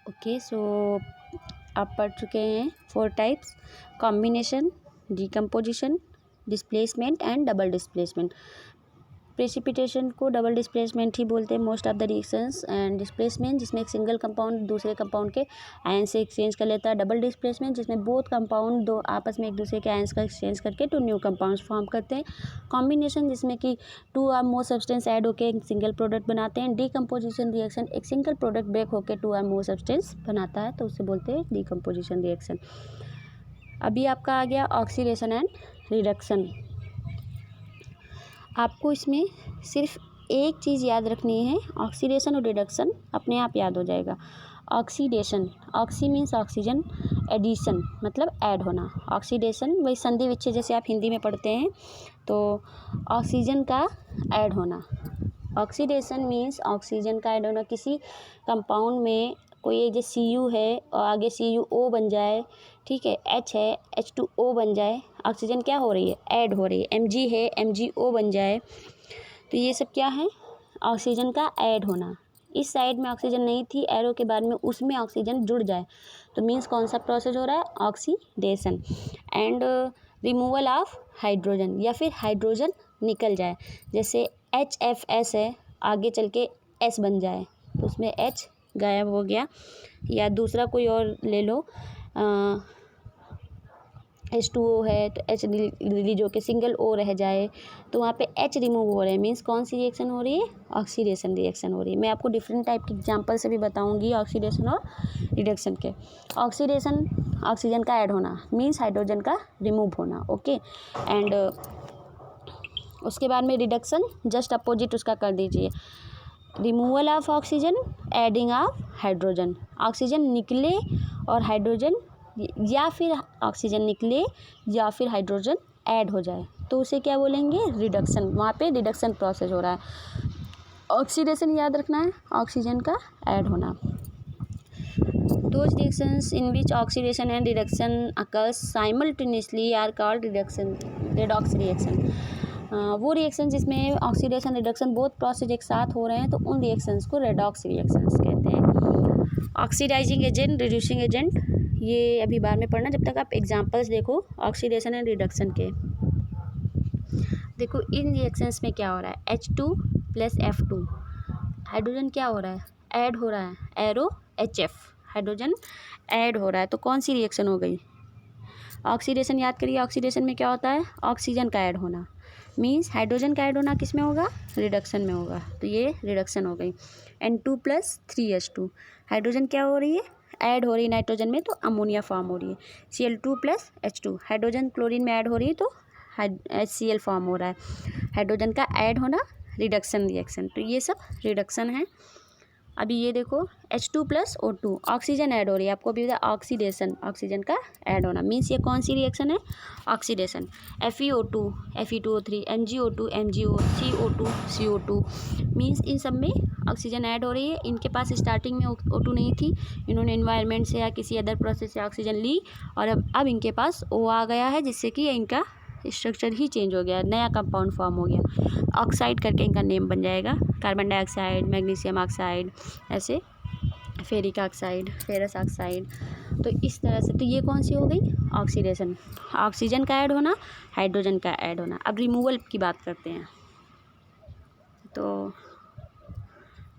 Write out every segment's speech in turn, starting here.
Okay, सो आप पढ़ चुके हैं 4 types: combination, decomposition, displacement and double displacement. Precipitation को डबल डिस्प्लेसमेंट ही बोलते हैं most of the reactions. And displacement जिसमें एक सिंगल कंपाउंड दूसरे कंपाउंड के आयन से एक्सचेंज कर लेता है। डबल डिस्प्लेसमेंट जिसमें बोथ कंपाउंड दो आपस में एक दूसरे के आयन्स का एक्सचेंज करके 2 न्यू कंपाउंड्स फॉर्म करते हैं। कॉम्बिनेशन जिसमें कि 2 और मोर सब्सटेंस ऐड होकर एक सिंगल प्रोडक्ट बनाते हैं। डिकम्पोजिशन रिएक्शन एक सिंगल प्रोडक्ट ब्रेक होकर 2 और मोर सब्सटेंस बनाता है, तो उससे बोलते हैं डिकम्पोजिशन रिएक्शन। अभी आपका आ गया ऑक्सीडेशन एंड रिडक्शन। आपको इसमें सिर्फ एक चीज़ याद रखनी है, ऑक्सीडेशन और रिडक्शन अपने आप याद हो जाएगा। Oxidation, oxy means oxygen, addition मतलब ऐड होना। ऑक्सीडेशन वही संधि विच्छेद जैसे आप हिंदी में पढ़ते हैं, तो ऑक्सीजन का ऐड होना। ऑक्सीडेशन मीन्स ऑक्सीजन का ऐड होना। किसी कंपाउंड में कोई एक जैसे Cu है और आगे CuO बन जाए, ठीक है, H है H2O बन जाए, ऑक्सीजन क्या हो रही है, ऐड हो रही है। Mg है MgO बन जाए, तो ये सब क्या है, ऑक्सीजन का ऐड होना। इस साइड में ऑक्सीजन नहीं थी, एरो के बाद में उसमें ऑक्सीजन जुड़ जाए, तो मीन्स कौन सा प्रोसेस हो रहा है, oxidation. And removal of hydrogen, या फिर हाइड्रोजन निकल जाए, जैसे HFS है आगे चल के S बन जाए, तो उसमें H गायब हो गया। या दूसरा कोई और ले लो, H2O है तो H रिलीज होकर सिंगल O रह जाए, तो वहाँ पे H रिमूव हो रहे हैं, मीन्स कौन सी रिएक्शन हो रही है, ऑक्सीडेशन रिएक्शन हो रही है। मैं आपको डिफरेंट टाइप के एग्जांपल से भी बताऊंगी ऑक्सीडेशन और रिडक्शन के। ऑक्सीडेशन ऑक्सीजन का ऐड होना, मीन्स हाइड्रोजन का रिमूव होना, ओके। एंड उसके बाद में रिडक्शन जस्ट अपोजिट उसका कर दीजिए, removal of oxygen, adding of hydrogen. Oxygen निकले और हाइड्रोजन, या फिर ऑक्सीजन निकले या फिर हाइड्रोजन ऐड हो जाए, तो उसे क्या बोलेंगे, रिडक्शन। वहाँ पे रिडक्शन प्रोसेस हो रहा है। ऑक्सीडेशन याद रखना है, ऑक्सीजन का ऐड होना। Those reactions in which oxidation and reduction occurs simultaneously are called redox reaction। वो रिएक्शन जिसमें ऑक्सीडेशन रिडक्शन बोथ प्रोसेस एक साथ हो रहे हैं, तो उन रिएक्शंस को रेडॉक्स रिएक्शंस कहते हैं। ऑक्सीडाइजिंग एजेंट, रिड्यूसिंग एजेंट, ये अभी बाद में पढ़ना, जब तक आप एग्जांपल्स देखो ऑक्सीडेशन एंड रिडक्शन के। देखो इन रिएक्शंस में क्या हो रहा है, H2 + F2, हाइड्रोजन क्या हो रहा है, ऐड हो रहा है, एरो HF, हाइड्रोजन ऐड हो रहा है, तो कौन सी रिएक्शन हो गई, ऑक्सीडेशन। याद करिए ऑक्सीडेशन में क्या होता है, ऑक्सीजन का ऐड होना, मीन्स हाइड्रोजन का ऐड होना किस में होगा, रिडक्शन में होगा, तो ये रिडक्शन हो गई। N2 + 3H2, हाइड्रोजन क्या हो रही है, ऐड हो रही है नाइट्रोजन में, तो अमोनिया फॉर्म हो रही है। Cl2 + H2, हाइड्रोजन क्लोरीन में ऐड हो रही है, तो HCl फॉर्म हो रहा है। हाइड्रोजन का ऐड होना, रिडक्शन रिएक्शन, तो ये सब रिडक्शन है। अभी ये देखो H2 + O2, ऑक्सीजन ऐड हो रही है, आपको अभी ऑक्सीडेशन, ऑक्सीजन का ऐड होना, मीन्स ये कौन सी रिएक्शन है, oxidation. FeO2 Fe2O3, MgO2 MgO, CO2 CO2, means in सब में ऑक्सीजन ऐड हो रही है। इनके पास स्टार्टिंग में O2 नहीं थी, इन्होंने एनवायरनमेंट से या किसी अदर प्रोसेस से ऑक्सीजन ली, और अब इनके पास O आ गया है, जिससे कि इनका स्ट्रक्चर ही चेंज हो गया, नया कंपाउंड फॉर्म हो गया, ऑक्साइड करके इनका नेम बन जाएगा। कार्बन डाइऑक्साइड, मैग्नीशियम ऑक्साइड, ऐसे फेरिक ऑक्साइड, फेरस ऑक्साइड, तो इस तरह से। तो ये कौन सी हो गई, ऑक्सीडेशन, ऑक्सीजन का ऐड होना, हाइड्रोजन का ऐड होना। अब रिमूवल की बात करते हैं, तो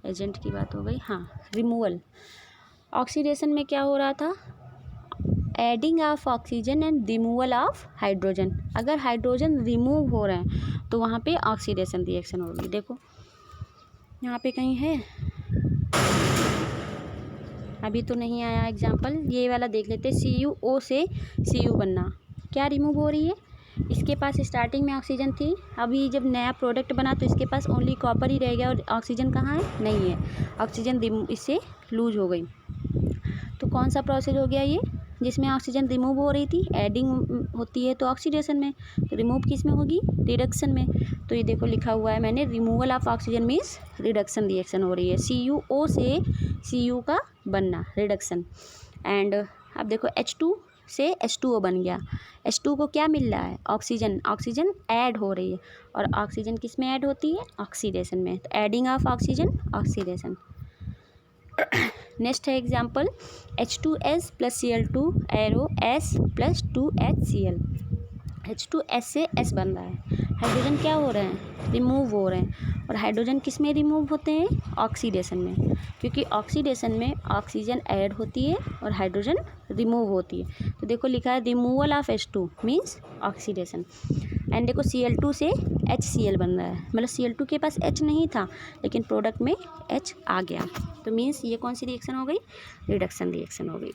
एजेंट की बात हो गई, हाँ रिमूवल। ऑक्सीडेशन में क्या हो रहा था, adding of oxygen and removal of hydrogen. अगर हाइड्रोजन रिमूव हो रहे हैं तो वहाँ पे ऑक्सीडेशन रिएक्शन होगी। देखो यहाँ पे कहीं है, अभी तो नहीं आया एग्जाम्पल, ये वाला देख लेते। CuO से Cu बनना, क्या रिमूव हो रही है, इसके पास स्टार्टिंग में ऑक्सीजन थी, अभी जब नया प्रोडक्ट बना तो इसके पास ओनली कॉपर ही रह गया, और ऑक्सीजन कहाँ है, नहीं है, ऑक्सीजन इससे लूज हो गई। तो कौन सा प्रोसेस हो गया ये, जिसमें ऑक्सीजन रिमूव हो रही थी, एडिंग होती है तो ऑक्सीडेशन में, तो रिमूव किस में होगी, रिडक्शन में। तो ये देखो लिखा हुआ है मैंने, removal of oxygen means reduction reaction हो रही है, CuO से Cu का बनना, रिडक्शन। एंड अब देखो H2 से H2O बन गया, H2 को क्या मिल रहा है, ऑक्सीजन, ऑक्सीजन ऐड हो रही है, और ऑक्सीजन किस में ऐड होती है, ऑक्सीडेशन में, तो adding of oxygen, oxidation. Next है example H2S plus Cl2 arrow S plus 2HCl। H2S से S बन रहा है, हाइड्रोजन क्या हो रहे हैं, रिमूव हो रहे हैं। और हाइड्रोजन किस में रिमूव होते हैं, ऑक्सीडेशन में, क्योंकि ऑक्सीडेशन में ऑक्सीजन ऐड होती है और हाइड्रोजन रिमूव होती है। तो देखो लिखा है removal of H2 means oxidation. And देखो Cl2 से HCl बन रहा है, मतलब Cl2 के पास H नहीं था लेकिन प्रोडक्ट में H आ गया, तो मीन्स ये कौन सी रिएक्शन हो गई, रिडक्शन रिएक्शन हो गई।